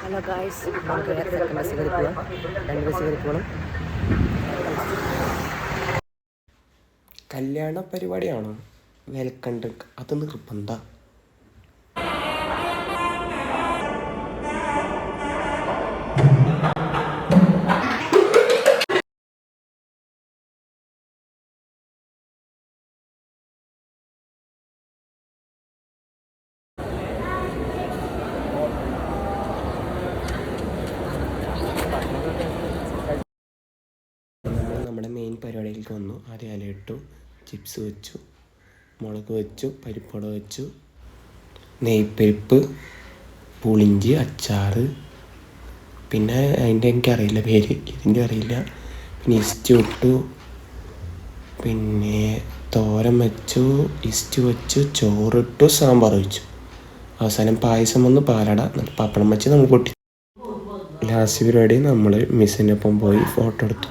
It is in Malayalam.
ഹലോ ഗായ്സ്, നമുക്ക് വേറെ സെക്കൻഡ് ബസ് കയറി പോകാം. 2 ബസ് കയറി പോകണം. കല്യാണ പരിപാടിയാണോ? വെൽക്കം ഡ്രിങ്ക് അത് നിർബന്ധ. നമ്മുടെ മെയിൻ പരിപാടിയിലേക്ക് വന്നു. ആദ്യം ഇല ഇട്ടു, ചിപ്സ് വെച്ചു, മുളക് വെച്ചു, പരിപ്പുവട വെച്ചു, നെയ്പ്പരിപ്പ്, പുളിഞ്ചി, അച്ചാറ്, പിന്നെ അതിൻ്റെ എനിക്കറിയില്ല പേര്, ഇതിൻ്റെ അറിയില്ല. പിന്നെ ഇസ്റ്റു ഇട്ടു, പിന്നെ തോരൻ വെച്ചു, ഇസ്റ്റു വെച്ചു, ചോറിട്ടു, സാമ്പാർ വെച്ചു. അവസാനം പായസം വന്നു, പാലട, പപ്പടം വെച്ച് നമ്മൾ പൊട്ടി. ലാസ്റ്റ് പരിപാടി നമ്മൾ മിസ്സിൻ്റെ ഒപ്പം പോയി ഫോട്ടോ എടുത്തു.